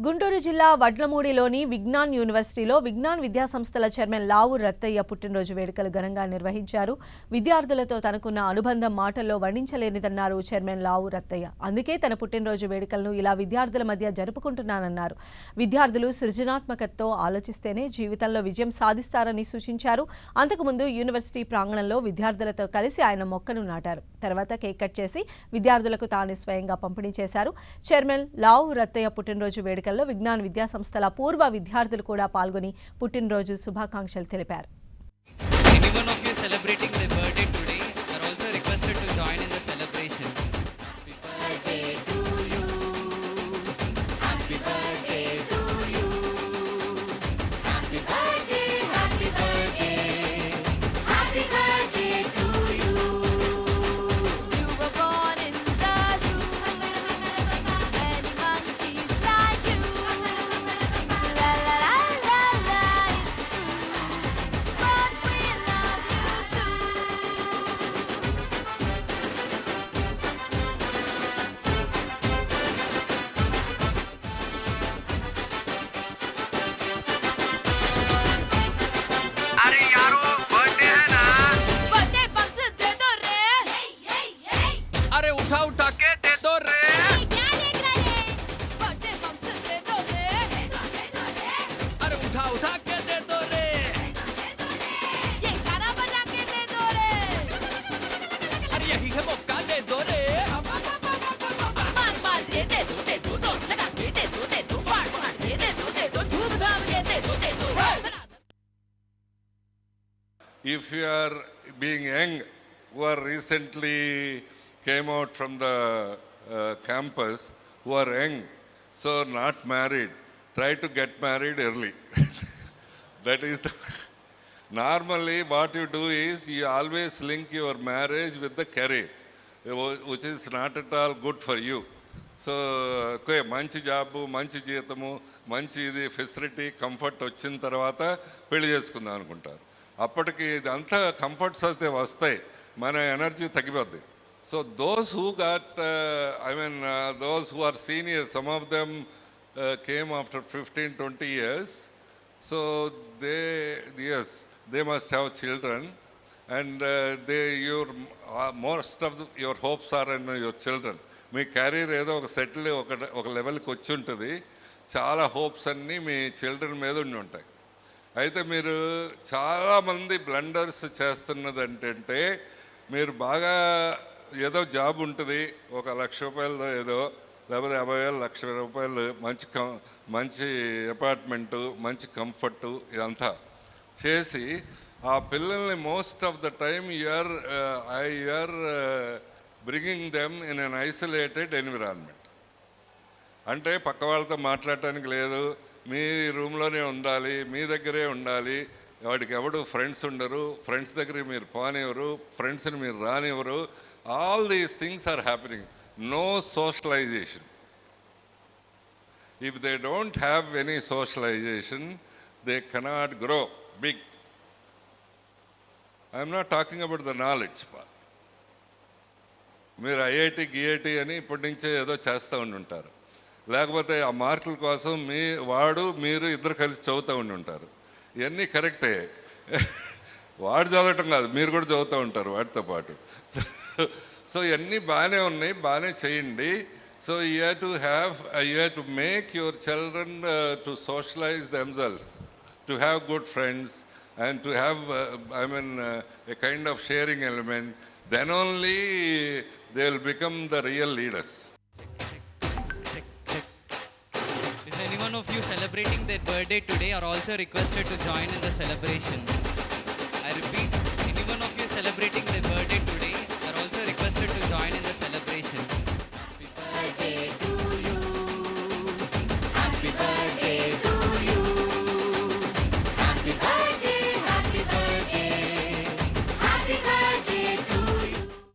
గుంటూరు జిల్లా వడ్లమూడిలోని విజ్ఞాన్ యూనివర్సిటీలో విజ్ఞాన్ విద్యాసంస్థల చైర్మన్ లావు రత్తయ్య పుట్టినరోజు వేడుకలు ఘనంగా నిర్వహించారు. విద్యార్థులతో తనకున్న అనుబంధం మాటల్లో వర్ణించలేనిదన్నారు చైర్మన్ లావు రత్తయ్య. అందుకే తన పుట్టినరోజు వేడుకలను ఇలా విద్యార్థుల మధ్య జరుపుకుంటున్నానన్నారు. విద్యార్థులు సృజనాత్మకతతో ఆలోచిస్తేనే జీవితంలో విజయం సాధిస్తారని సూచించారు. అంతకుముందు యూనివర్సిటీ ప్రాంగణంలో విద్యార్థులతో కలిసి ఆయన మొక్కను నాటారు. తర్వాత కేక్ కట్ చేసి విద్యార్థులకు తాను స్వయంగా పంపిణీ చేశారు. చైర్మన్ లావు రత్తయ్య పుట్టినరోజు వేడుకల్లో విజ్ఞాన్ విద్యాసంస్థల పూర్వ విద్యార్థులు కూడా పాల్గొని పుట్టినరోజు శుభాకాంక్షలు తెలిపారు. उठा के दे दो रे। क्या देख रहे हैं? बर्थडे बम्स दे दो रे। अरे उठा के दे दो रे। ये गाना बजा के दे दो रे। अरे यही है मौका दे दो रे। मार रे दे दो जोर लगा के दे दो फाड़ रे दे दो धूम-धाम के दे दो If you are being young, who are recently came out from the campus, who are young, so not married, try to get married early. That is normally what you do is you always link your marriage with the career, which is not at all good for you. So మంచి job, మంచి జీతము, మంచి ఇది facility, comfort వచ్చిన తర్వాత పెళ్లి చేసుకుందాం అనుకుంటారు. అప్పటికి ఇదంతా కంఫర్ట్స్ అయితే వస్తాయి, మన ఎనర్జీ తగ్గిపోద్ది. So those who got, those who are seniors, some of them came after 15-20 years. So they must have children, and most of your hopes are in your children. Me career ఏదో ఒక settle ఒక లెవెల్కి వచ్చి ఉంటుంది, చాలా hopes అన్నీ మీ children మీద ఉండి ఉంటాయి. అయితే మీరు చాలామంది బ్లండర్స్ చేస్తున్నది ఏంటంటే, మీరు బాగా ఏదో జాబ్ ఉంటుంది, 1 లక్ష రూపాయలు ఏదో, లేకపోతే 50,000 1,00,000 రూపాయలు, మంచి అపార్ట్మెంటు, మంచి కంఫర్టు, ఇదంతా చేసి ఆ పిల్లల్ని most of the time you're bringing them in an isolated environment. అంటే పక్క వాళ్ళతో మాట్లాడటానికి లేదు, మీ రూమ్లోనే ఉండాలి, మీ దగ్గరే ఉండాలి. వాడికి ఎవడు ఫ్రెండ్స్ ఉండరు, ఫ్రెండ్స్ దగ్గరికి మీరు పోనివ్వరు, ఫ్రెండ్స్ని మీరు రానివ్వరు. All these things are happening. No socialization. If they don't have any socialization, they cannot grow big. I'm not talking about the knowledge part. మీరు ఐఐటి గిఐటి అని ఇప్పటి నుంచే ఏదో చేస్తూ ఉంటారు, లేకపోతే ఆ మార్కుల కోసం మీరు ఇద్దరు కలిసి చదువుతూ ఉంటారు. ఇవన్నీ కరెక్టే, వాడు చదవటం కాదు, మీరు కూడా చదువుతూ ఉంటారు వాటితో పాటు. సో ఇవన్నీ బాగానే ఉన్నాయి, బాగానే చేయండి. So you have to make your children to socialise themselves, to have good friends, and to have a kind of sharing element. Then only they will become the real leaders. Is anyone of you celebrating their birthday today or also requested to join in the celebration? I repeat, anyone of you celebrating their